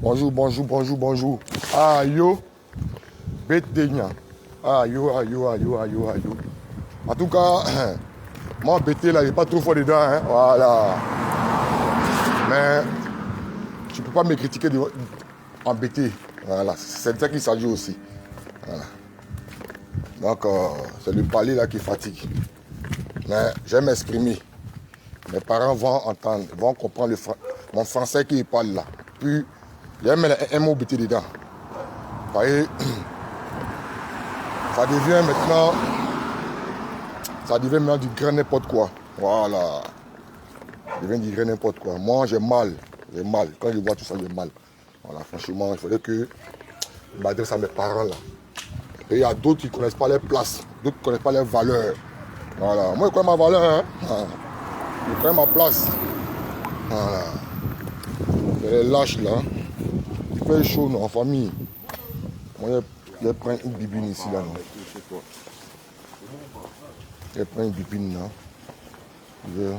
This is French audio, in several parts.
Bonjour, bonjour, bonjour, bonjour. Ah, yo. Béténia. Ah, yo, ah, yo, ah, yo, ah, yo, ah, yo. En tout cas, moi, bété, là, il n'est pas trop fort dedans. Hein. Voilà. Mais tu ne peux pas me critiquer en bété. Voilà. C'est de ça qu'il s'agit aussi. Voilà. Donc, c'est le parler là qui fatigue. Mais j'aime m'exprimer. Mes parents vont entendre, vont comprendre mon français qui parle là. Puis, j'aime un mot bété dedans. Vous voyez, ça devient maintenant du grand n'importe quoi. Voilà. Ça devient du grand n'importe quoi. Moi, j'ai mal. J'ai mal. Quand je vois tout ça, j'ai mal. Voilà, franchement, il faudrait que je m'adresse à mes parents là. Et il y a d'autres qui ne connaissent pas les places. D'autres qui ne connaissent pas les valeurs. Voilà. Moi, je connais ma valeur. Hein. Je connais ma place. Voilà. Les lâches là. Il fait chaud non, en famille. Moi, je prends une bibine ici là. Non. Je prends une bibine là. Il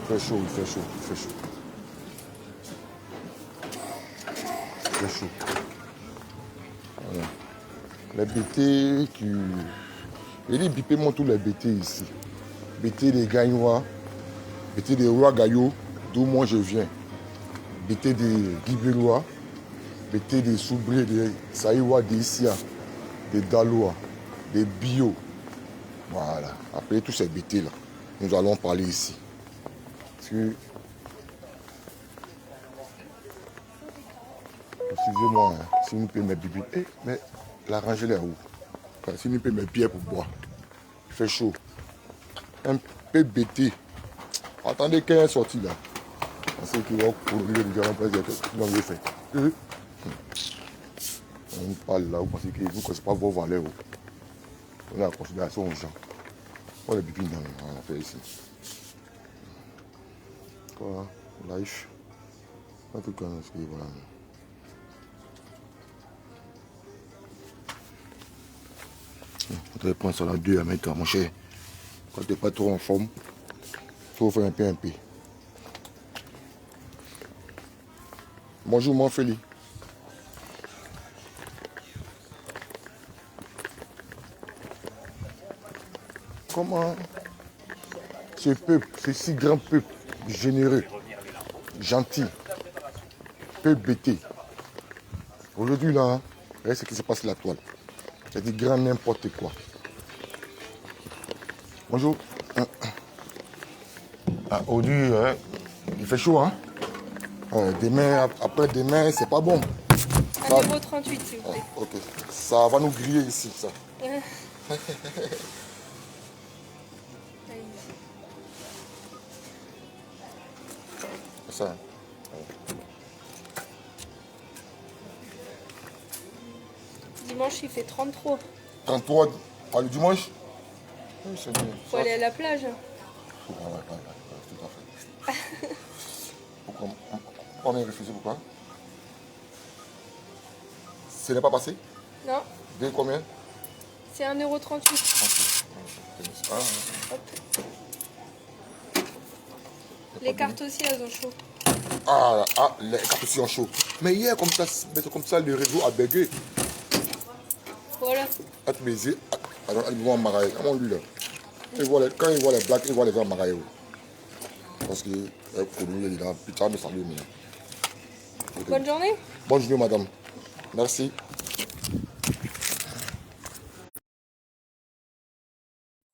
fait chaud, il fait chaud, il fait chaud. Il fait chaud. Voilà. Les BT qui... Il dit bipez-moi tous les BT ici. BT des Gagnois, BT des Rois Gaillot, d'où moi je viens. BT des Guibélois, BT des Soubrés, des Saïwa, des Issia, des Dalois, des Bio. Voilà. Appelez tous ces BT là. Nous allons parler ici. Excusez-moi, hein, si nous payons mes bibines. Eh, mais la rangée là où? Enfin, si nous payons mes bières pour boire. Il fait chaud. Un peu bêté. Attendez qu'elle est sortie là. On sait qu'il va courir le différents plaisirs. Qu'est-ce qu'il fait? On parle là, vous pensez que vous ne connaissez pas vos valeurs. On a la considération aux gens. On les bibines, on a fait ici. Quoi? Life. En tout cas, voilà. On devrait prendre ça là 2 à mettre, mon cher. Quand tu n'es pas trop en forme, il faut faire un peu. Bonjour, mon Félix. Comment ce peuple, ce si grand peuple, généreux, gentil, peut bêter. Aujourd'hui, là, regardez ce qui se passe sur la toile. C'est du grand n'importe quoi. Bonjour. Aujourd'hui, il fait chaud, hein? Demain, après-demain, c'est pas bon. 1,38 €, s'il vous plaît. Ok. Ça va nous griller ici, ça. Ça. Dimanche, il fait 33. 33 le dimanche? Oui, c'est bien. Faut aller à la plage. Tout à fait. Pourquoi on a refusé, pourquoi? Ce n'est pas passé? Non, De combien? c'est 1,38 €. Les cartes aussi, elles ont chaud. Les cartes aussi en chaud. Mais hier, comme ça, le réseau a bugué. Voilà. Alors, ils vont en maraille. Comment lui là? Quand ils voient les blagues, ils voient les gens en maraille. Parce que, pour lui, il est là. Putain, mais salut, mais. Bonne journée. Bonne journée, madame. Merci.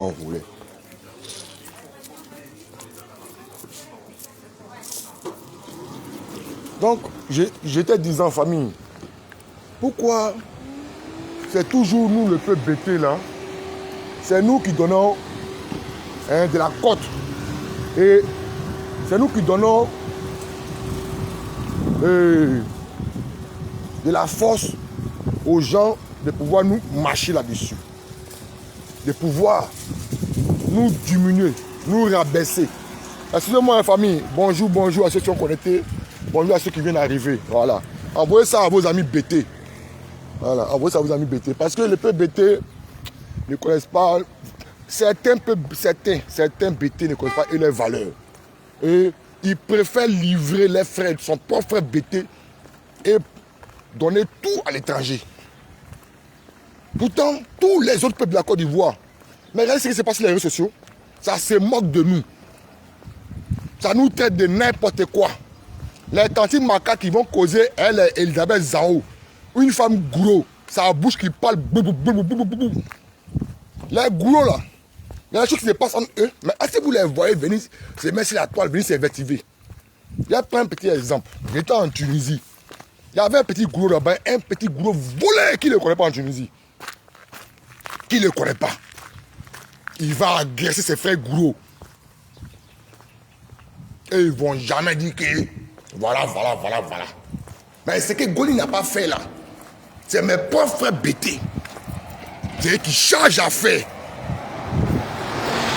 On voulait. Donc, j'étais disant en famille, pourquoi c'est toujours nous le peuple bêté là, c'est nous qui donnons de la cote et c'est nous qui donnons de la force aux gens de pouvoir nous marcher là-dessus, de pouvoir nous diminuer, nous rabaisser. Excusez-moi, famille, bonjour, bonjour à ceux qui sont connectés, bonjour à ceux qui viennent d'arriver. Voilà. Envoyez ça à vos amis bêtés. Voilà, envoyez ça à vos amis bêtés. Parce que les peuples bêtés ne connaissent pas. Certains bêtés ne connaissent pas et leurs valeurs. Et ils préfèrent livrer les frères, son propre frère bêté et donner tout à l'étranger. Pourtant, tous les autres peuples de la Côte d'Ivoire, mais regardez ce qui se passe sur les réseaux sociaux, ça se moque de nous. Ça nous traite de n'importe quoi. Les tantes macaques qui vont causer, elle est Elisabeth Zao, une femme gros, sa bouche qui parle. Les gros là, il y a des choses qui se passent entre eux, mais est-ce que vous les voyez venir se mettre sur la toile, venir s'invectiver? Il y a pas un petit exemple. J'étais en Tunisie. Il y avait un petit gros là-bas, un petit gros volé qui ne le connaît pas en Tunisie. Qui ne le connaît pas. Il va agresser ses frères gros. Et ils ne vont jamais dire que voilà. Mais ce que Goli n'a pas fait là, c'est mes pauvres frères bêtés. C'est eux qui chargent à faire.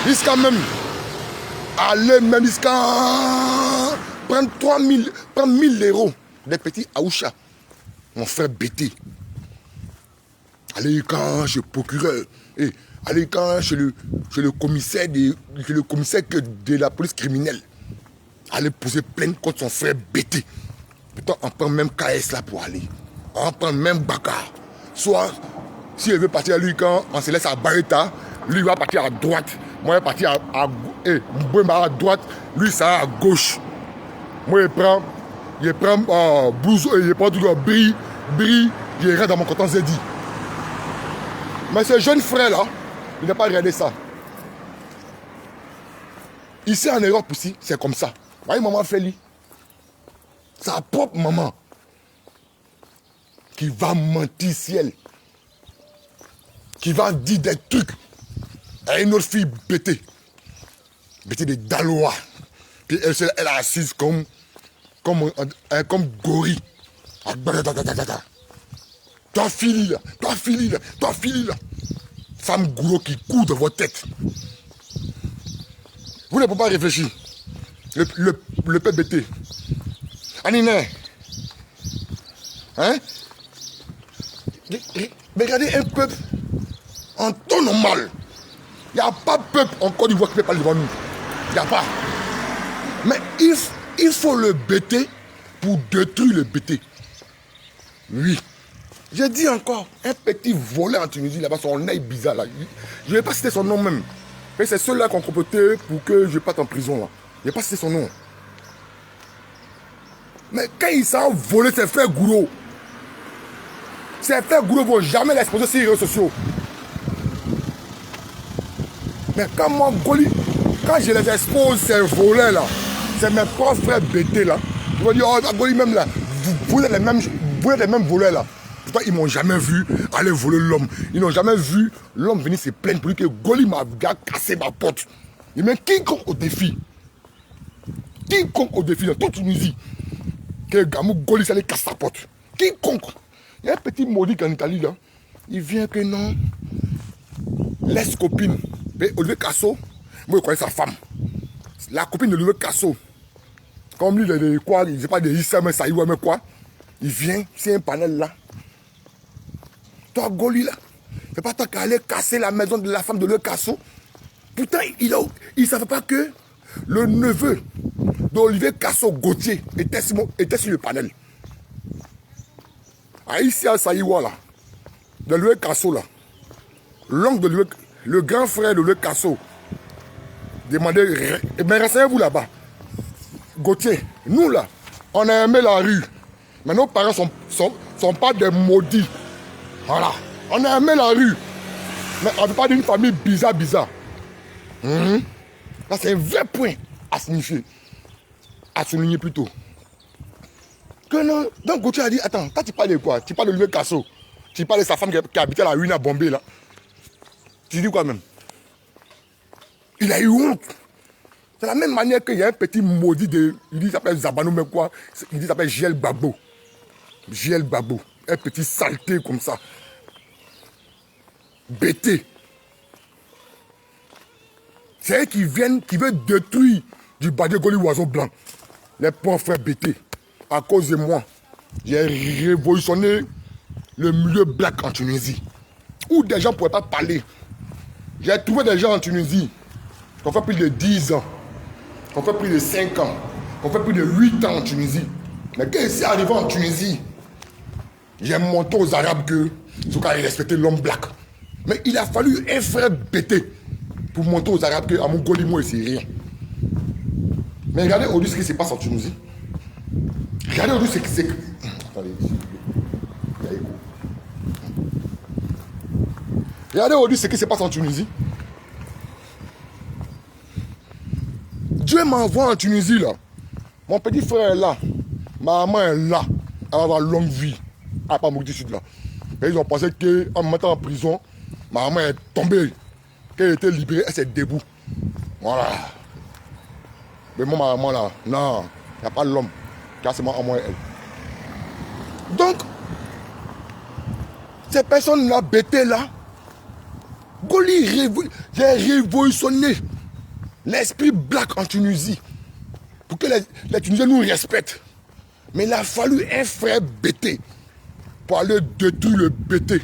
Jusqu'à même aller même jusqu'à prendre 3000, prendre 1000 euros des petits Aoucha. Mon frère bêté. Aller quand chez le procureur. Et aller quand chez le commissaire de la police criminelle. Aller poser plainte contre son frère bêté. Pourtant, on prend même KS là pour aller. On prend même Bakar. Soit, si il veut partir à lui quand on se laisse à Barreta, lui il va partir à droite. Moi, je vais partir à droite. Lui, ça à gauche. Moi, il prend blouson, il prend toujours bris, il rentre dans mon coton Zedi. Mais ce jeune frère-là, il n'a pas regardé ça. Ici en Europe aussi, c'est comme ça. Vous voyez, maman Feli, sa propre maman, qui va mentir ciel, qui va dire des trucs à une autre fille bêtée de Dalois. Puis elle est assise comme gorille. Toi, Fili là. Femme gourou qui court de votre tête. Vous ne pouvez pas réfléchir. Le peuple bêté. Anine. Hein? Mais regardez un peuple en temps normal. Il n'y a pas de peuple en Côte d'Ivoire qui ne peut pas devant nous. Il n'y a pas. Mais il faut le bêter pour détruire le bêté. Oui. J'ai dit encore, un petit volet en Tunisie, là-bas, son œil bizarre, là. Je ne vais pas citer son nom même. Mais c'est ceux-là qui ont comploté pour que je parte en prison, là. Je ne vais pas citer son nom. Mais quand ils s'en volé ses frères gourous, ses frères gourous ne vont jamais l'exposer sur les réseaux sociaux. Mais quand moi, Goli, quand je les expose, ces volets là, c'est mes propres frères bêtés là. Ils vont dire, oh, Goli même là, vous êtes les mêmes volets là. Pourtant, ils ne m'ont jamais vu aller voler l'homme. Ils n'ont jamais vu l'homme venir se plaindre pour dire que Goli m'a cassé ma porte. Il met quiconque au défi. Quiconque au défi dans toute Tunisie. Que Gamou Goli s'allait casser sa porte. Quiconque. Il y a un petit maudit en Italie là. Il vient que non. Laisse copine. Olivier Casso, moi je connais sa femme. La copine de Olivier Casso. Comme lui, il est quoi, il ne sait pas de Issa, mais ça y est, mais quoi. Il vient, c'est un panel là. Toi, Goli là, c'est pas toi qui allais casser la maison de la femme de Olivier Casso. Pourtant, il ne savait pas que le neveu d'Olivier Casso, Gauthier, était sur le panel. Ici à Saïwa là, de Olivier Casso là, l'oncle de Olivier, le grand frère de Olivier Casso, demandait, mais renseignez-vous là-bas. Gauthier, nous là, on a aimé la rue. Mais nos parents sont pas des maudits. Voilà. On a aimé la rue. Mais on ne veut pas d'une famille bizarre. Là, c'est un vrai point à signifier. À souligner plutôt. Que non. Donc Gauthier a dit, attends, toi tu parles de quoi? Tu parles de Olivier Casso. Tu parles de sa femme qui habitait la ruine à Bombay là. Tu dis quoi même? Il a eu honte. C'est la même manière qu'il y a un petit maudit de... Il dit qu'il s'appelle Zabanou, mais quoi? Il dit qu'il s'appelle Giel Babo. Giel Babo. Un petit saleté comme ça. Bêté. C'est eux qui viennent, qui veulent détruire du Badé Goli Oiseau Blanc. Les pauvres frères bêtés. À cause de moi, j'ai révolutionné le milieu black en Tunisie. Où des gens ne pouvaient pas parler. J'ai trouvé des gens en Tunisie qui ont fait plus de 10 ans, qui ont fait plus de 5 ans, qui ont fait plus de 8 ans en Tunisie. Mais quand ils sont arrivés en Tunisie, J'ai montré aux Arabes que Zouka respectait l'homme black. Mais il a fallu un frère bêté pour montrer aux Arabes qu'à mon Golimo, c'est rien. Mais regardez aujourd'hui ce qui se passe en Tunisie. Regardez aujourd'hui ce qui se passe. Attendez, il y a écho. Regardez aujourd'hui ce qui se passe en Tunisie. Dieu m'envoie en Tunisie là. Mon petit frère est là. Ma maman est là. Elle va avoir longue vie. À pas mourir du sud là. Et ils ont pensé qu'en me mettant en prison, ma maman est tombée. Qu'elle était libérée, elle s'est debout. Voilà. Mais moi, ma maman là, non, il n'y a pas l'homme. Car c'est moi en moi et elle. Donc, ces personnes-là, bêtées là, Goli, j'ai révolutionné l'esprit black en Tunisie. Pour que les Tunisiens nous respectent. Mais il a fallu un frère bêté pour aller détruire le bêté.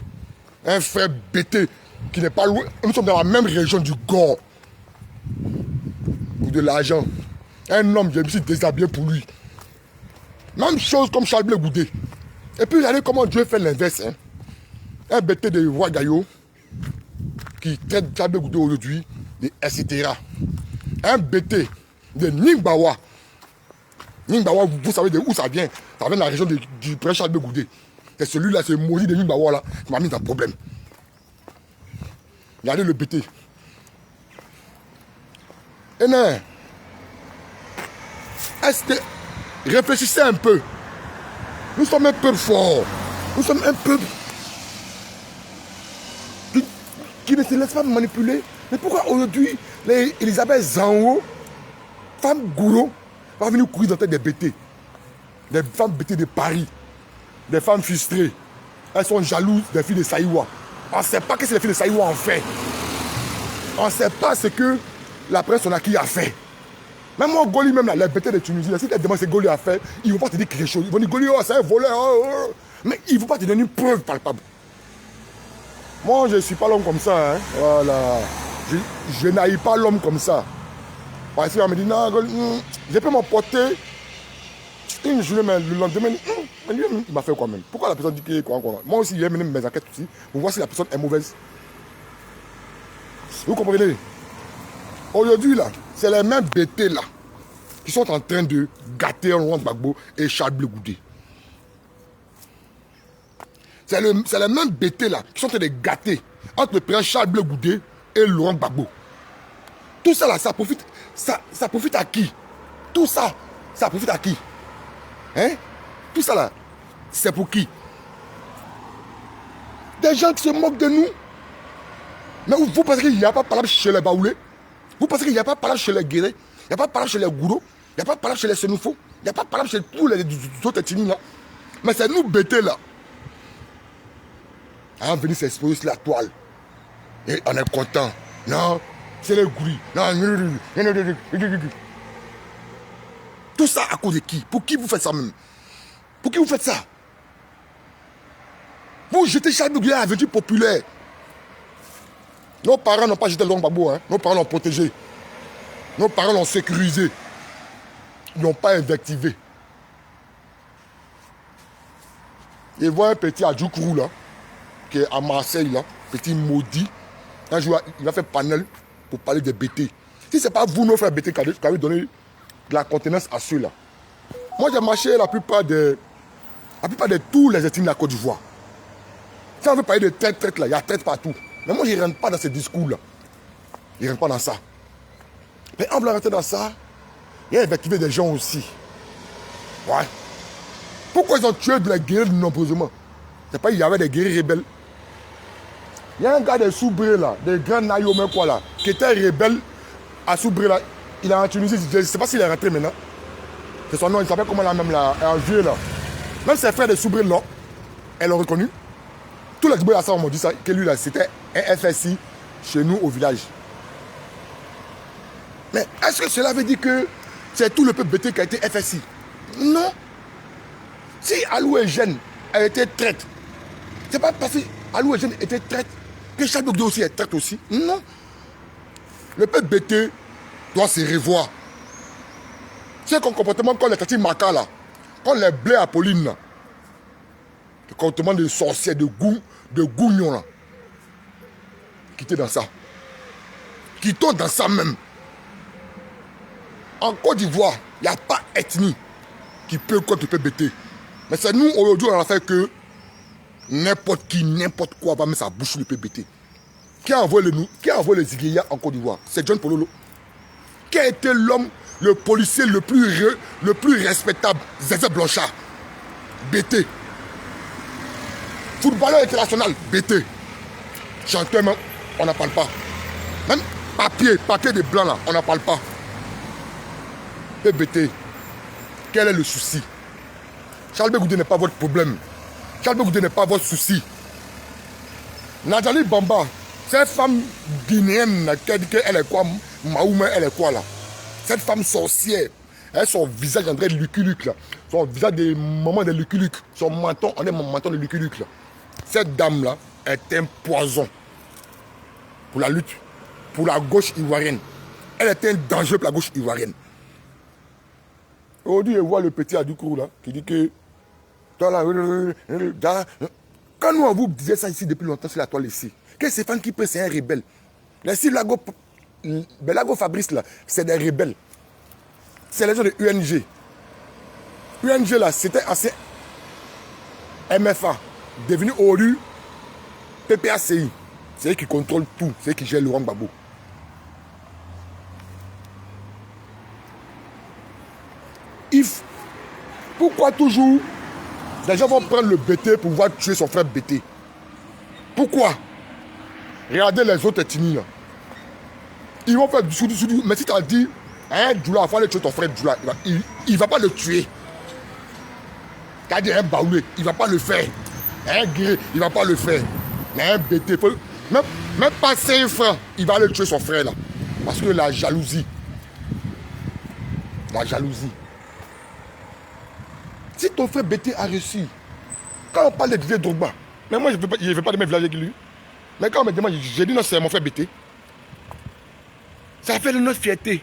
Un frère bêté qui n'est pas loin. Nous sommes dans la même région du Gore. Pour de l'argent. Un homme, je me suis déshabillé pour lui. Même chose comme Charles Blé Goudé. Et puis regardez comment Dieu fait l'inverse. Hein. Un bêté de roi Gaillot qui traite Charles Blé Goudé aujourd'hui, etc. Un bêté de Ningbawa. Ningbawa, vous savez de où ça vient? Ça vient de la région du prince Charles Blé Goudé. C'est celui-là, c'est maudit de Ningbawa là, qui m'a mis dans le problème. Regardez le bêté. Et non. Est-ce que réfléchissez un peu. Nous sommes un peuple fort. Nous sommes un peuple qui ne se laisse pas manipuler. Mais pourquoi aujourd'hui, les Elisabeth Zango, femme gourou, va venir courir dans la tête des bêtés? Des femmes bêtées de Paris. Des femmes frustrées. Elles sont jalouses des filles de Saïwa. On ne sait pas ce que les filles de Saïwa ont fait. On ne sait pas ce que la presse Sonaki a fait. Même moi, Goli, même là, les bêtés de Tunisie, si tu te demandes ce que Goli a fait, ils ne vont pas te dire quelque chose. Ils vont dire Goli, oh, c'est un voleur. Oh, oh. Mais ils ne vont pas te donner une preuve palpable. Moi, je ne suis pas l'homme comme ça. Hein. Voilà. Je n'haïs pas l'homme comme ça. Parce qu'on me dit, non, Goli, je peux m'emporter une journée, mais le lendemain, il m'a fait quoi même? Pourquoi la personne dit qu'il est quoi? Moi aussi, j'ai mené mes enquêtes aussi pour voir si la personne est mauvaise. Vous comprenez? Aujourd'hui, là, c'est les mêmes bêtés là qui sont en train de gâter Laurent Gbagbo et Charles Blé Goudé. C'est les mêmes bêtés là qui sont en train de gâter entre le président Charles Blé Goudé et Laurent Gbagbo. Tout ça là, ça profite à qui? Tout ça, ça profite à qui? Hein? Tout ça là, c'est pour qui? Des gens qui se moquent de nous. Mais vous pensez qu'il n'y a pas de parlable chez les Baoulés? Vous pensez qu'il n'y a pas de parlable chez les Guérés? Il n'y a pas de parlable chez les Goudou? Il n'y a pas de parlable chez les Senoufo? Il n'y a pas de parlable chez tous les autres ethnies là? Mais c'est nous bêtés là. On venir s'exposer sur la toile. Et on est content. Non, c'est les gouris. Non, tout ça à cause de qui? Pour qui vous faites ça même? Pour qui vous faites ça? Vous jetez Charles Blé Goudé à l'aventure populaire. Nos parents n'ont pas jeté Laurent Gbagbo, hein. Nos parents l'ont protégé. Nos parents l'ont sécurisé. Ils n'ont pas invectivé. Et voilà un petit Adjoukrou là, qui est à Marseille là, petit maudit. Un jour, il va faire panel pour parler des bêtés. Si ce n'est pas vous, nos frères bêtés, qui avez donné de la contenance à ceux-là. Moi, j'ai marché la plupart de tous les ethnies de la Côte d'Ivoire. Si on veut parler de traite là, il y a traite partout. Mais moi, je ne rentre pas dans ces discours-là. Je ne rentre pas dans ça. Mais en voulant rentrer dans ça, il y a invectivé des gens aussi. Ouais. Pourquoi ils ont tué de la guerre nombreusement? C'est pas qu'il y avait des guerriers rebelles. Il y a un gars de Soubré là, des grands Naïomé quoi là, qui était rebelle à Soubré là. Il est en Tunisie, je ne sais pas s'il est rentré maintenant. C'est son nom, il s'appelle comment là même là, un vieux là. Même ses frères de Soubré là, elles l'ont reconnu. Tous les Gbagbo à m'ont dit ça, que lui là, c'était un FSI chez nous au village. Mais est-ce que cela veut dire que c'est tout le peuple bêté qui a été FSI? Non. Si Alou Eugène a été traite, c'est pas parce que Alou Eugène était traite que Charles Blé Goudé aussi est traite aussi. Non. Le peuple bêté doit se revoir. C'est un comportement comme les Tati Maka là, comme les blés Apolline là. Le comportement de sorciers, de gougnons là. Quittez dans ça. Quittons dans ça même. En Côte d'Ivoire, il n'y a pas ethnie qui peut contre le PBT. Mais c'est nous, aujourd'hui, on a fait que n'importe qui, n'importe quoi va mettre sa bouche sur le PBT. Qui a envoyé les Igéa en Côte d'Ivoire? C'est John Pololo. Qui a été l'homme, le policier le plus respectable? Zézé Blanchard. BT. Footballeur international. BT. Chanteur, même, on n'en parle pas. Même papier de blanc là, on n'en parle pas. PBT. Quel est le souci? Charles Bégoudé n'est pas votre problème. Charles Bégoudé n'est pas votre souci. Nadjali Bamba, cette femme guinéenne qui a dit qu'elle est quoi? Mahouma, elle est quoi là? Cette femme sorcière. Elle, son visage André Lucky Luke là. Son visage de maman de Lucky Luke. Son menton, on est mon menton de Lucky Luke là. Cette dame là est un poison pour la lutte, pour la gauche ivoirienne. Elle est un danger pour la gauche ivoirienne. Aujourd'hui, je vois le petit Adoukourou là, qui dit que quand nous on vous disait ça ici depuis longtemps sur la toile ici, que Stéphane Kipé c'est un rebelle. Les Lago Fabrice là, c'est des rebelles. C'est les gens de UNG. UNG là, c'était assez MFA, devenu OLU, PPACI. C'est eux qui contrôlent tout, c'est eux qui gèrent Laurent Gbagbo. If, pourquoi toujours les gens vont prendre le BT pour pouvoir tuer son frère BT? Pourquoi? Regardez les autres ethnies là. Ils vont faire du sous. Mais si tu as dit, hein, Djoula, il faut aller tuer ton frère Djoula, il ne va pas le tuer. Tu as dit un Baoulé, il ne va pas le faire. Un Guéré, il ne va pas le faire. Mais un BT, même pas 5 francs, il va aller tuer son frère là. Parce que la jalousie. La jalousie. Si ton frère BT a réussi, quand on parle de Didier Drogba, mais moi je ne veux pas de mes villages avec lui. Mais quand on me demande, j'ai dit non, c'est mon frère BT. Ça fait de notre fierté.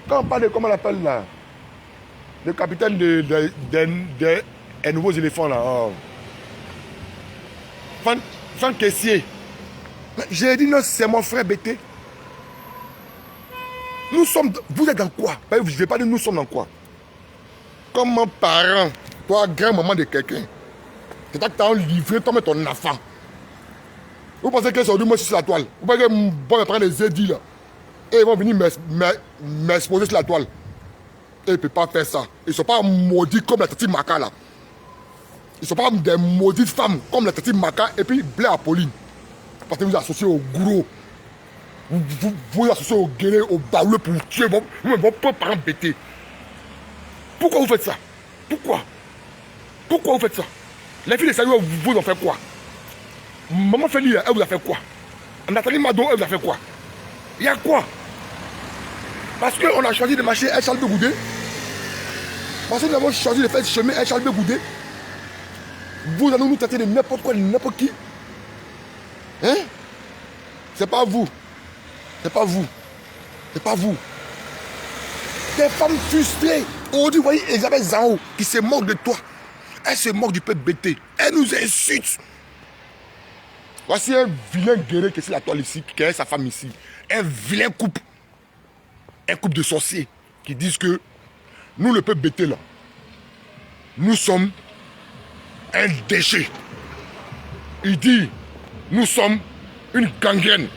Quand on parle de, comment on l'appelle là, le capitaine des nouveaux éléphants là, oh. Franck Kessier. J'ai dit non, c'est mon frère BT. Nous sommes, vous êtes dans quoi? Je ne vais pas dire nous sommes dans quoi. Comme un parent, toi, grand-maman de quelqu'un, c'est que tu as livré toi, ton enfant. Vous pensez qu'ils sont venus sur la toile? Vous pensez qu'ils vont prendre des édits là? Et ils vont venir m'exposer sur la toile. Et ils ne peuvent pas faire ça. Ils ne sont pas maudits comme la Tati Maka là. Ils ne sont pas des maudites femmes comme la Tati Maka et puis Blair Apolline. Parce que vous associez au gros. Vous associez au guéré, au baoulé pour tuer vos parents bêtés. Pourquoi vous faites ça? Pourquoi vous faites ça? Les filles de Sayo, vous en faites quoi? Maman Feli, elle vous a fait quoi? Nathalie Mado, elle vous a fait quoi? Il y a quoi? Parce qu'on a choisi de marcher un Charles Bégoudé. Parce que nous avons choisi de faire ce chemin un Charles Bégoudé. Vous allez nous traiter de n'importe quoi, de n'importe qui. Hein? C'est pas vous. C'est pas vous. C'est pas vous. Des femmes frustrées. Aujourd'hui, vous voyez Elisabeth Zao qui se moque de toi. Elle se moque du peuple BT. Elle nous insulte. Voici un vilain guerrier qui est sur la toile ici, qui est sa femme ici. Un vilain couple. Un couple de sorciers qui disent que nous, le peuple BT là, nous sommes un déchet. Il dit, nous sommes une gangrène.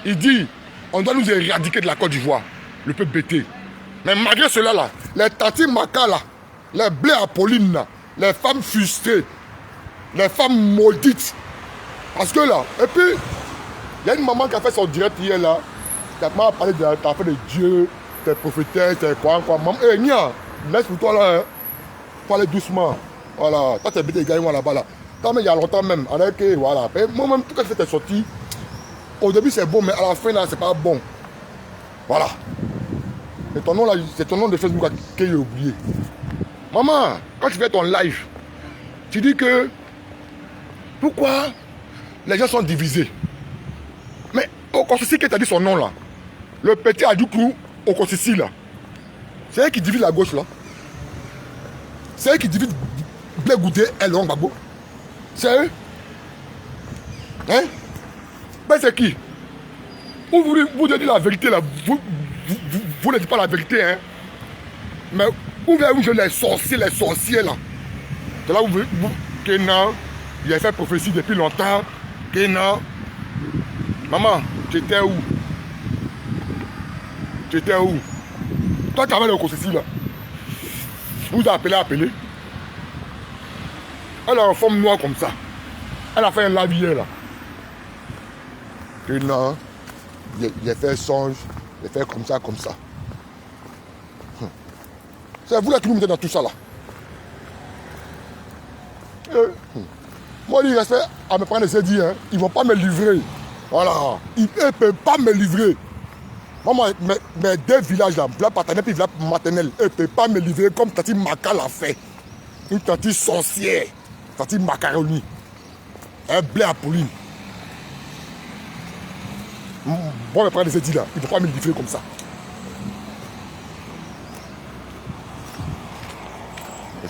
Il dit, on doit nous éradiquer de la Côte d'Ivoire, le peuple BT. Mais malgré cela là, les Tati Maka là, les Blair Apolline là, les femmes frustrées, les femmes maudites. Parce que là, et puis, il y a une maman qui a fait son direct hier là, qui m'a parlé de la fait de Dieu, des prophétesses, des quoi. Maman, hé, Nia, laisse pour toi là, hein. Faut aller doucement. Voilà, toi t'es BT gagne là-bas là. Quand même, il y a longtemps même, avec, voilà. Moi-même, tout quand je fais tes sorties, au début c'est bon, mais à la fin là, c'est pas bon. Voilà. C'est ton nom là, c'est ton nom de Facebook que j'ai oublié. Maman, quand tu fais ton live, tu dis que pourquoi les gens sont divisés. Mais au Kosisi qui t'a dit son nom là, le petit Adoukou au Kosisi là, c'est elle qui divise la gauche là. C'est elle qui divise blé goûté, elle longue, babo. C'est eux? Hein? Ben c'est qui? Vous dites la vérité là, vous ne dites pas la vérité, hein? Mais où vous les sorciers là? C'est là où vous, que non, il a fait prophétie depuis longtemps, que non. Maman, tu étais où? Tu étais où? Toi qui avais le ceci là, vous appelez. Elle a une forme noire comme ça. Elle a fait un lavier là. Que non, il a fait songe, il a fait comme ça. C'est vous là qui nous mettez dans tout ça là. Moi, il reste à me prendre et se dire, hein, ils ne vont pas me livrer. Voilà. Ils ne peuvent pas me livrer. Maman, mes deux villages là, village paternel et village maternel, ils ne peuvent pas me livrer comme Tati Maka l'a fait. Une Tati sorcière, Tati Macaroni. Un blé à Pauline. Moi, me prendre et se dire là, ils ne vont pas me livrer comme ça.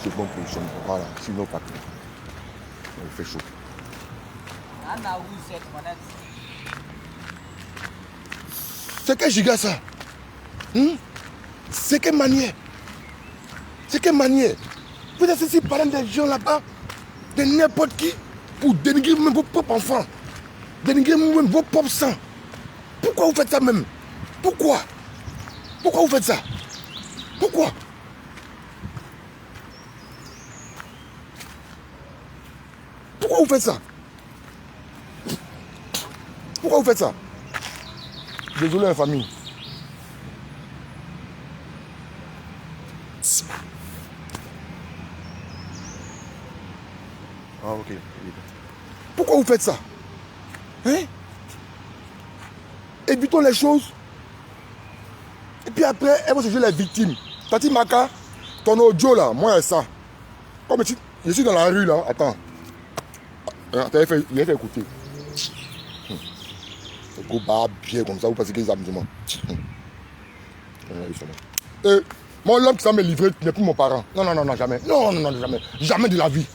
C'est bon pour le son. Voilà, sinon pas. Il fait chaud. C'est quel giga ça? C'est quelle manière? Vous êtes ici parlant des gens là-bas, de n'importe qui, pour dénigrer même vos propres enfants, dénigrer même vos propres sangs. Pourquoi vous faites ça même? Pourquoi vous faites ça? Pourquoi vous faites ça? Pourquoi vous faites ça? Désolé la famille. Ah ok. Pourquoi vous faites ça? Hein? Évitons les choses. Et puis après, elles vont se jouer les victimes. Tati Maka, ton audio là, moi ça. Comme je suis dans la rue là, attends. Il a fait écouter. Le go bat bien comme ça, vous pensez qu'ils ont amusement. Et mon homme qui s'en me livrer n'est plus mon parent. Non, jamais. Non, jamais. Jamais de la vie.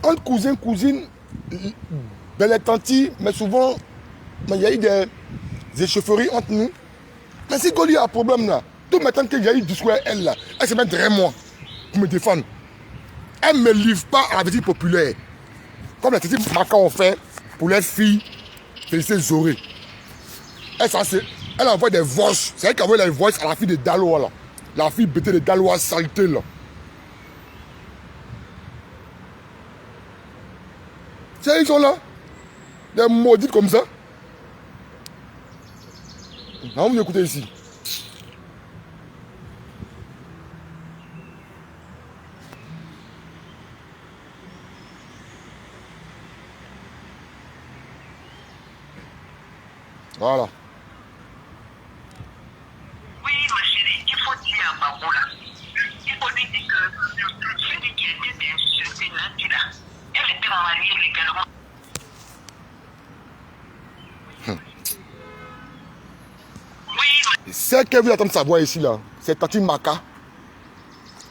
Entre cousine, belle et tanti, mais souvent, il y a eu des échauffourées entre nous. Mais si Goli a un problème là, tout maintenant qu'il y a eu du discours elle là, elle se met derrière moi pour me défendre. Elle ne me livre pas à la vie populaire. Comme la petite Maka ont fait pour les filles, Félicité Zoré. Elle envoie des voices. C'est elle qui envoie les voices à la fille de Daloa là. La fille bêtée de Daloa saleté là. C'est ils sont là. Des maudites comme ça. Non, vous écoutez ici. Voilà. Oui, ma chérie, il faut dire à Babo là. Il faut lui dire que celui qui était insulté lundi là, elle était mariée légalement. Oui, C'est que vous attendez savoir ici là, c'est Tati Maka.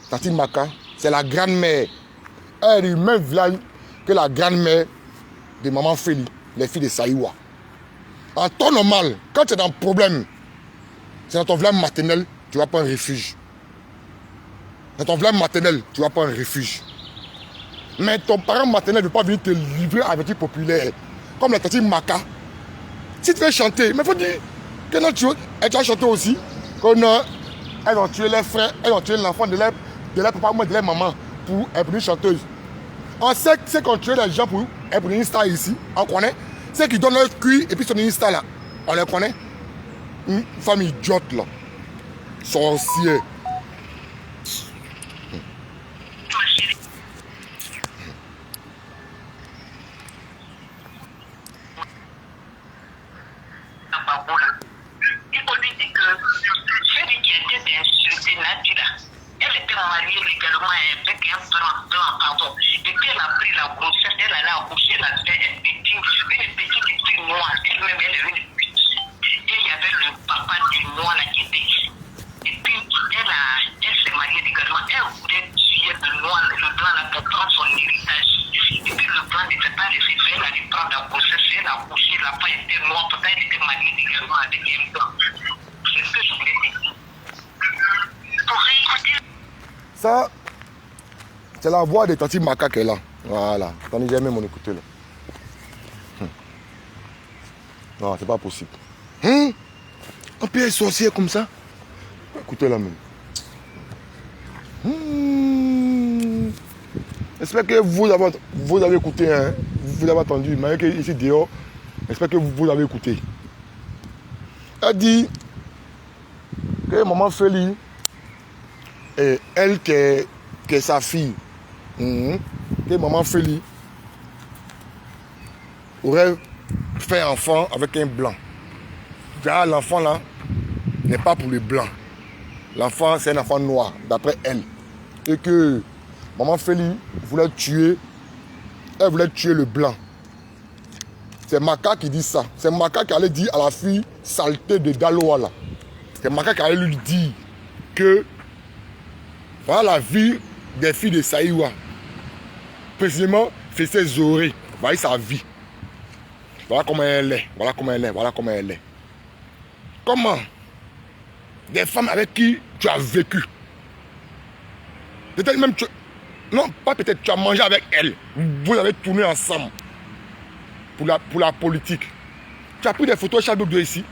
Tati Maka, c'est la grand-mère. Elle est du même village que la grand-mère de maman Feli, les filles de Saïwa. En temps normal, quand tu es dans un problème, c'est dans ton village maternel, tu vas pas un refuge. Dans ton village maternel, tu vas pas un refuge. Mais ton parent maternel ne veut pas venir te livrer avec les populaires. Comme la Tati Maka. Si tu veux chanter, mais il faut dire que non, elle doit chanter aussi. Que non, elles ont tué les frères, elles ont tué l'enfant de leur papa, moi de leur maman, pour être une chanteuse. On sait que c'est qu'on tue les gens pour être une star ici, on connaît. C'est qui donnent leur cuir et puis sont une star là. On les connaît. Une femme idiote là. Sorcière. il faut lui dire que celui qui était insulté lundi là, elle était mariée légalement avec un blanc, pardon. Et puis elle a pris la grossesse, elle allait accoucher la une petite fille noire, elle-même elle est une petite. Et il y avait le papa du noir là qui était. Et puis elle s'est mariée légalement, elle voulait tuer le noir, le blanc là pour Ça, c'est la voix de Tati Maka qui est là. Voilà. Attendez, j'ai même mon écouteur là. Non, c'est pas possible. Un père sorcier comme ça? Écoutez là même. J'espère que vous avez écouté, hein? Vous avez entendu, mais que ici dehors, j'espère que vous avez écouté. Elle dit que maman Feli, et elle qui est sa fille, que maman Feli aurait fait enfant avec un blanc. Car l'enfant là n'est pas pour les blancs. L'enfant c'est un enfant noir, d'après elle. Et que maman Feli voulait tuer, elle voulait tuer le blanc. C'est Maka qui dit ça. C'est Maka qui allait dire à la fille saleté de Daloa là. C'est Maka qui allait lui dire que voilà la vie des filles de Saïwa. Précisément, c'est ses oreilles. Voilà sa vie. Voilà comment elle est. Voilà comment elle est. Voilà comment elle est. Comment des femmes avec qui tu as vécu. Peut-être même tu... Non, pas peut-être, tu as mangé avec elle. Vous avez tourné ensemble. Pour la politique. Tu as pris des photos Charles de ici.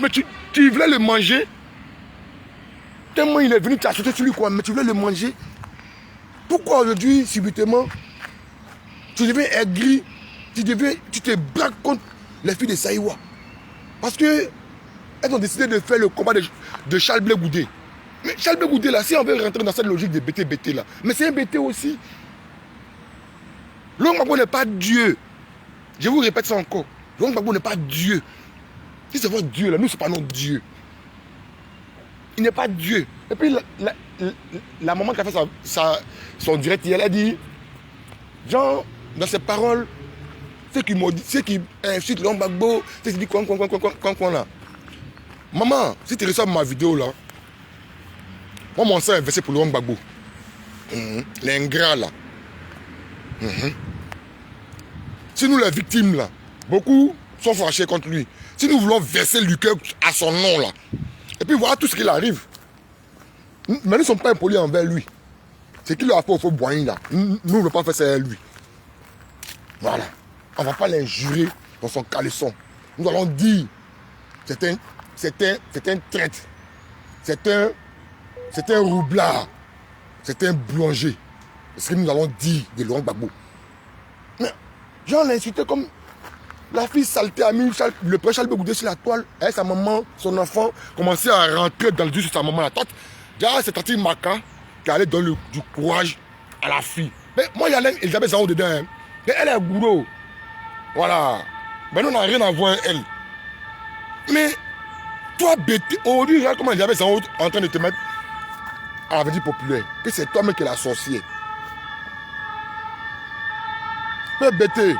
Mais tu voulais le manger. Tellement il est venu, tu as sauté sur lui quoi. Mais tu voulais le manger. Pourquoi aujourd'hui, subitement, tu deviens aigri, tu te braques contre les filles de Saïwa? Parce que elles ont décidé de faire le combat de Charles Blé Goudé. Mais Charles Blé Goudé là, si on veut rentrer dans cette logique de BT là, mais c'est un BT aussi. L'homme Gbagbo n'est pas Dieu. Je vous répète ça encore. L'homme Gbagbo n'est pas Dieu. Si c'est votre Dieu là, nous c'est pas notre Dieu. Il n'est pas Dieu. Et puis la maman qui a fait son direct, elle a dit, genre, dans ses paroles, ceux qui incitent l'homme Gbagbo, ceux qui disent quoi là. Maman, si tu reçois ma vidéo là, moi mon sang est versé pour l'homme Gbagbo. L'ingrat là. Si nous les victimes là, beaucoup sont fâchés contre lui. Si nous voulons verser le cœur à son nom là, et puis voilà tout ce qu'il arrive. Mais nous ne sommes pas impolis envers lui. C'est qu'il a fait au faux boigny là. Nous ne voulons pas faire ça à lui. Voilà. On ne va pas l'injurer dans son caleçon. Nous allons dire, c'est un traître. C'est un roublard. C'est un boulanger. C'est ce que nous allons dire de Laurent Gbagbo. Mais, genre l'insulté comme la fille saleté a mis le père Charles Blé Goudé sur la toile. Et sa maman, son enfant, commençait à rentrer dans le dur sur sa maman la tête. C'est Tati Maka qui allait donner du courage à la fille. Mais moi, il y a Elisabeth Zao dedans. Hein. Mais elle est gourou. Voilà. Mais nous, on n'a rien à voir avec elle. Mais, toi, bêté, aujourd'hui, regarde comment Elisabeth Zao est en train de te mettre à la vedette populaire. Que c'est toi-même qui es la sorcière. Mais bêté.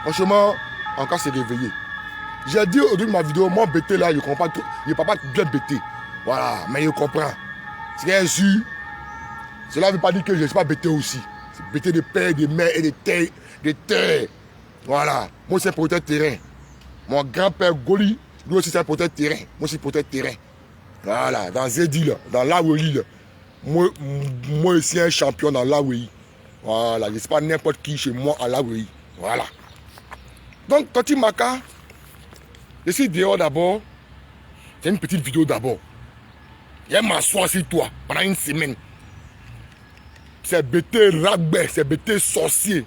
Franchement, encore s'est réveillé. J'ai dit au début de ma vidéo, moi bêté là, je ne comprends pas tout. Je ne peux pas bien bêté. Voilà, mais je comprends. C'est bien sûr. Cela ne veut pas dire que je ne suis pas bêté aussi. C'est bêté de père, de mère et de terre. Voilà. Moi, c'est pour protège terrain. Mon grand-père Goli, lui aussi, c'est un protège terrain. Moi, c'est protège terrain. Voilà, dans Zedi, là, dans l'Aouéi, là. Moi aussi, un champion dans l'Aouéi. Voilà, je ne sais pas n'importe qui chez moi à l'Aouéi. Voilà. Donc, Tati Maka, je suis dehors d'abord. C'est une petite vidéo d'abord. Je vais m'asseoir sur toi pendant une semaine. C'est bêté ragbé, c'est bêté sorcier.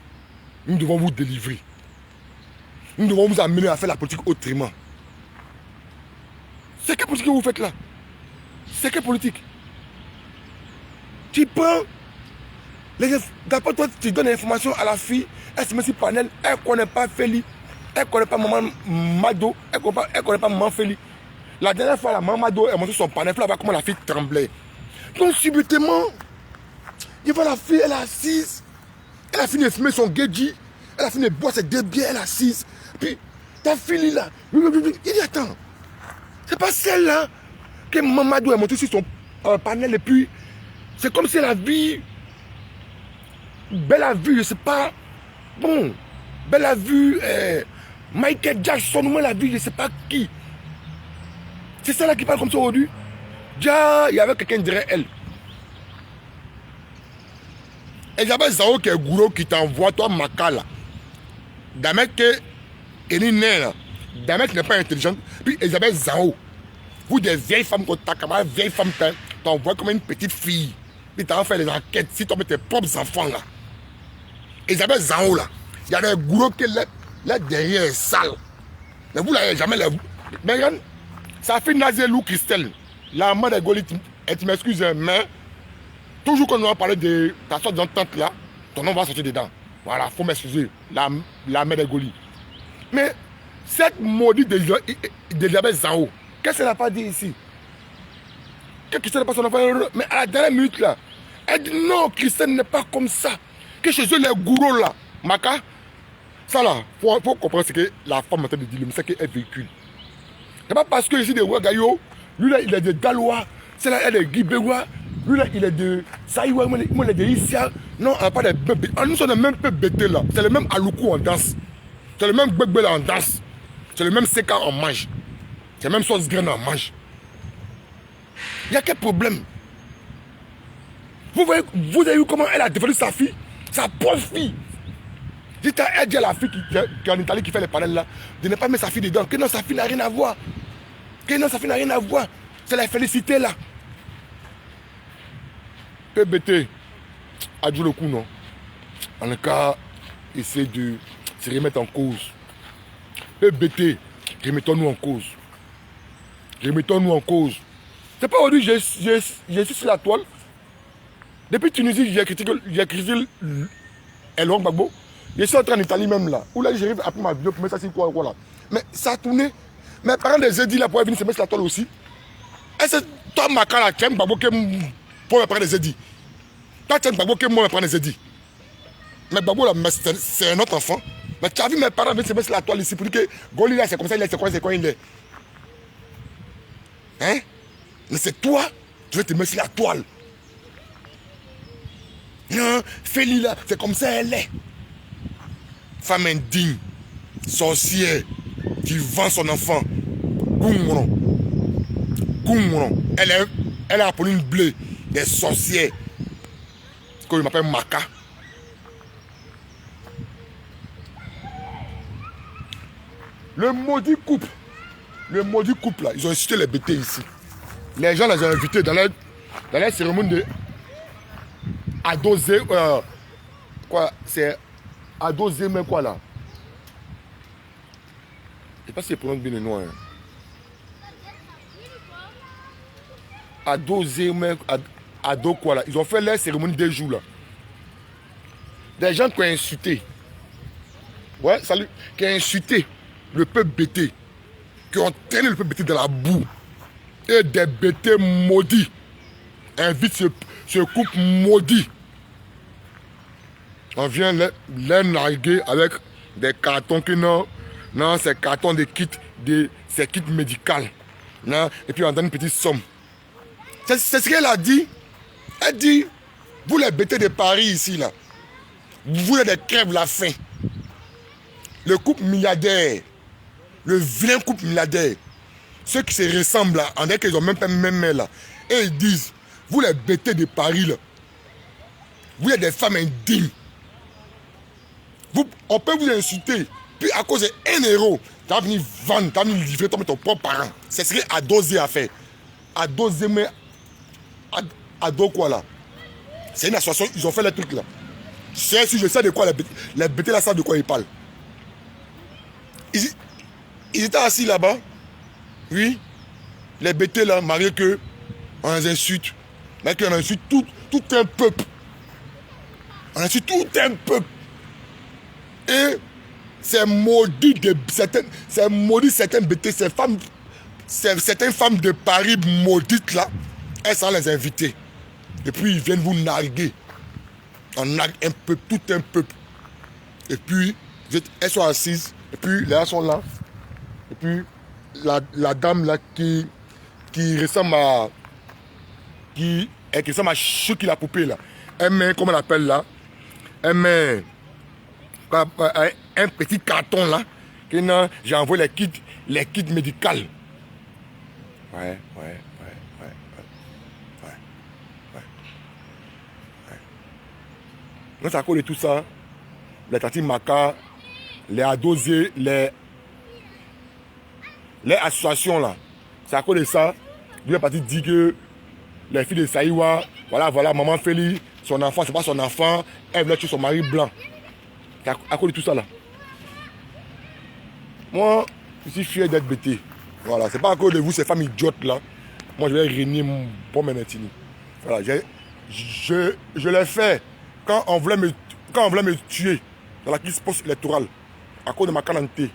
Nous devons vous délivrer. Nous devons vous amener à faire la politique autrement. C'est quelle politique que vous faites là? C'est quelle politique? Tu prends, d'abord toi tu donnes l'information à la fille, elle se met sur panel, elle ne connaît pas Feli, elle ne connaît pas maman Mado, elle ne connaît pas maman Feli. La dernière fois, la maman Mado est montée sur son panel, elle voit comment la fille tremblait. Donc subitement, il voit la fille, elle est assise, elle a fini de fumer son Gedji, elle a fini de boire ses deux bières, elle est assise. Puis ta fille là, il dit attends, c'est pas celle-là que maman Mado est montée sur son panel et puis c'est comme si elle a vu, Belle a vu, je sais pas, bon, Belle a vu Michael Jackson, moi elle a vu, je sais pas qui. C'est celle-là qui parle comme ça aujourd'hui. Déjà, il y avait quelqu'un derrière elle. Elisabeth Zao qui est gourou qui t'envoie, toi, Makala. D'un mec que. Et ni là. D'un mec qui n'est pas intelligent. Puis Elisabeth Zao. Vous, des vieilles femmes, quand ta camarade, vieille femme, t'envoies comme une petite fille. Puis t'as fait les enquêtes. Si tu mets tes propres enfants là. Elisabeth Zao là. Il y a des gourous qui là derrière est sale. Mais vous l'avez jamais là. Mais regarde. Ça fait Nazélou Christelle. La main de Goliath. Et tu m'excuses, mais. Toujours quand on va parler de ta sorte d'entente là, ton nom va sortir dedans. Voilà, faut m'excuser. La mère de Goli. Mais cette maudite d'Elisabeth Zao, qu'est-ce qu'elle n'a pas dit ici? Que Christelle n'est pas son enfant heureux. Mais à la dernière minute là, elle dit non, Christelle n'est pas comme ça. Que chez eux les gourous là, Maka, ça là, faut comprendre ce que la femme est en train de dire, le message qu'elle véhicule. C'est pas parce que ici des Ouagayo, lui là il est de Galois, celle-là elle est de Guibéwa. Lui là, il est de Saïwa, moi il est de Issia. Non, on n'a pas de bébé. Nous sommes le même peu bêtés là. C'est le même Aloukou en danse. C'est le même bébé là en danse. C'est le même Seka en mange. C'est le même sauce graine en mange. Il y a quel problème? Vous avez vu comment elle a défendu sa fille? Sa pauvre fille. Dites à elle dit à la fille qui est en Italie qui fait les panels là, de ne pas mettre sa fille dedans. Que non, sa fille n'a rien à voir. Que non, sa fille n'a rien à voir. C'est la félicité là. PBT a joué le coup, non? En le cas, essayer de se remettre en cause. PBT, remettons-nous en cause. Remettons-nous en cause. C'est pas aujourd'hui que je suis sur la toile. Depuis Tunisie, j'ai critiqué Elon Gbagbo. Je suis entré en Italie même là. Où là, j'arrive après ma vidéo pour mettre ça sur quoi, là. Mais ça a tourné. Mes parents les ont dit là pour venir se mettre sur la toile aussi. Est-ce que toi, Makala, tu aimes Gbagbo pour me prendre les édits? Toi, tu aimes Gbagbo que moi me prendre les édits. Mais Gbagbo, c'est un autre enfant. Mais tu as vu mes parents venir se mettre sur la toile ici pour dire que Goli là, c'est comme ça, il est, c'est quoi il est. Hein? Mais c'est toi, tu veux te mettre sur la toile. Non, Félie là, c'est comme ça elle est. Femme indigne, sorcière, qui vend son enfant. Goumron. Goumron. Elle a appelé une bleue, des sorcières. Qu'on m'appelle Maka. Le maudit couple là, ils ont incité les bêtés ici. Les gens les ont invités dans la cérémonie de Adosé. Quoi, c'est Adosé, mais quoi là? Je ne sais pas si c'est prononce bien le nom. Hein. Adosé, mais Ado quoi là? Ils ont fait la cérémonie des jours là. Des gens qui ont insulté. Ouais, salut. Qui ont insulté le peuple bêté. Qui ont traîné le peuple bêté dans la boue. Et des bêtés maudits invitent ce couple maudit. On vient les narguer avec des cartons qui non, c'est cartons de kits, c'est kits médical. Non, et puis on donne une petite somme. C'est ce qu'elle a dit. Elle dit, vous les bêtés de Paris ici là, vous voulez des crèves la faim. Le couple milliardaire, le vilain couple milliardaire, ceux qui se ressemblent là, on dirait qu'ils ont même pas même main là. Et ils disent, vous les bêtés de Paris là, vous êtes des femmes indignes. On peut vous insulter, puis à cause de 1 euro, tu vas venir vendre, tu vas venir livrer ton propre parent. C'est ce qu'à doser à faire. À doser, mais à dos quoi là? C'est une association, ils ont fait les trucs là. Si je sais de quoi les bêtés là savent de quoi ils parlent. Ils étaient assis là-bas. Oui. Les bêtés là, mariés que on les insulte. Mais qu'on insulte tout un peuple. On insulte tout un peuple. Et c'est maudit certaines bêtés, certaines femmes de Paris maudites là, elles sont les invitées. Et puis ils viennent vous narguer. On nargue un peu, tout un peuple. Et puis, elles sont assises. Et puis, les gens sont là. Et puis, la dame là qui ressemble à... Qui ressemble à Chouki la poupée là. Elle met, comment elle appelle là? Elle met un petit carton là. J'ai envoyé les kits médicaux. Ouais. Donc c'est à cause de tout ça, les tantis Maca, les adosiers, les associations là, c'est à cause de ça, lui est parti dire que les filles de Saïwa, voilà, maman Feli, son enfant, c'est pas son enfant, elle voulait tuer son mari blanc. C'est à cause de tout ça là. Moi, je suis fier d'être bêté. Voilà, c'est pas à cause de vous, ces femmes idiotes là. Moi, je vais régner mon bon Ménetini. Voilà, je l'ai fait quand on voulait me tuer dans la crise post-électorale, à cause de ma candidature.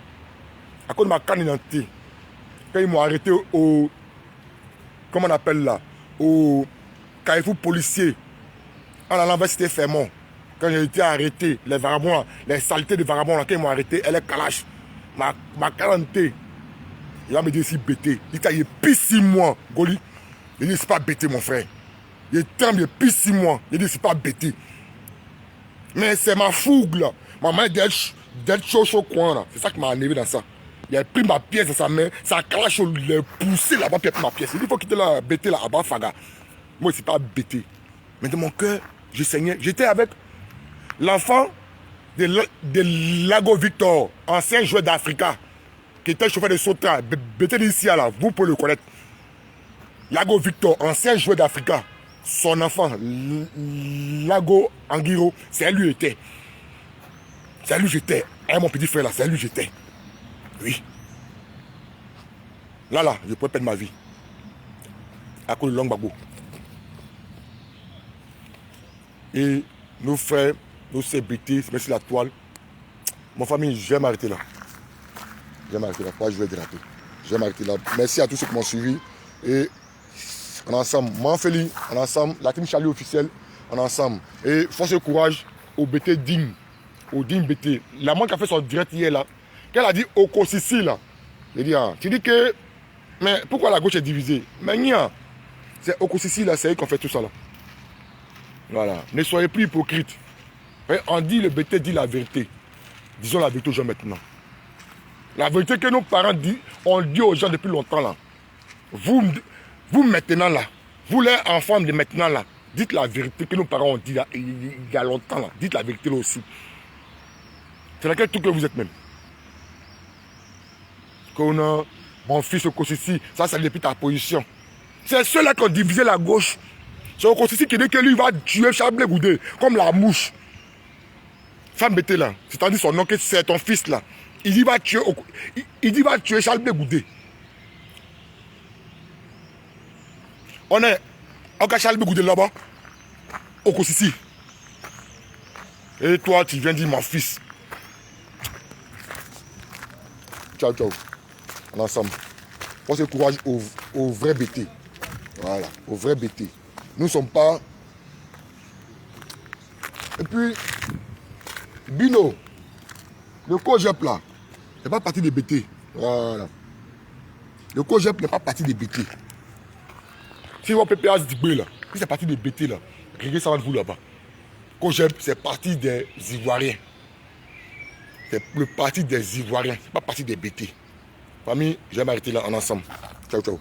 À cause de ma candidature. Quand ils m'ont arrêté au... Comment on appelle là? Au carrefour policier. En allant vers Cité Fermont. Quand j'ai été arrêté, les vagabonds, les saletés de vagabonds, quand ils m'ont arrêté, elle est calache. Ma candidature. Il va me dire si bêté. Il est pire 6 mois, Goli. Il dit c'est pas bêté, mon frère. Il tremble depuis 6 mois. Il dit c'est pas bêté. Mais c'est ma fougue là. Ma main d'être chaud coin là. C'est ça qui m'a énervé dans ça. Il a pris ma pièce dans sa main. Ça crache, il a poussé là-bas, puis il a pris ma pièce. Il dit il faut quitter la bêté là, à bas Faga. Moi, c'est pas bêté. Mais dans mon cœur, je saignais. J'étais avec l'enfant de Lago Victor, ancien joueur d'Africa, qui était chauffeur de Sotra. Bêté d'ici là, vous pouvez le connaître. Lago Victor, ancien joueur d'Africa. Son enfant, Lago Anguiro, c'est lui j'étais. C'est lui j'étais. Mon petit frère là, c'est lui j'étais. Oui. Là, je pourrais perdre ma vie. À cause de Longbagbo. Et nos frères, nos CBT, merci la toile. Mon famille, je vais m'arrêter là. Je vais m'arrêter là. Je vais déraper. Je vais m'arrêter là. Merci à tous ceux qui m'ont suivi. Et on est ensemble. Moi, Feli, on est ensemble. La team Charlie officielle, on est ensemble. Et force et courage au BT digne. Au digne BT. La main qui a fait son direct hier là, qu'elle a dit au Kosisi là. J'ai dit, tu dis que. Mais pourquoi la gauche est divisée? Mais nia, c'est au Kosisi là, c'est eux qui ont fait tout ça là. Voilà. Ne soyez plus hypocrites. On dit, le BT dit la vérité. Disons la vérité aux gens maintenant. La vérité que nos parents disent, on dit aux gens depuis longtemps là. Vous maintenant là, vous les enfants de maintenant là, dites la vérité que nos parents ont dit là, il y a longtemps là. Dites la vérité là aussi. C'est laquelle tout que vous êtes même. Qu'on a mon fils au Kosisi, ça c'est depuis ta position. C'est ceux-là qui ont divisé la gauche. C'est au Kosisi qui dit que lui va tuer Chablé Goudé, comme la mouche. Femme bêtée là, c'est-à-dire son nom que c'est ton fils là. Il dit va tuer Chablé Goudé. On a Chablé Goudé là-bas, au Kosisi. Et toi, tu viens dire mon fils. Ciao, ciao. On est ensemble. On se courage au vrai BT. Voilà, au vrai BT. Nous ne sommes pas... Et puis, Bino, le COGEP là, n'est pas parti des BT. Voilà. Le COGEP n'est pas parti des BT. Si vous PPA Zigbe là, si c'est parti des BT là, regardez ça de vous là-bas. COGEP, c'est parti des Ivoiriens. C'est le parti des Ivoiriens, c'est pas parti des BT. Famille, je vais m'arrêter là en ensemble. Ciao, ciao.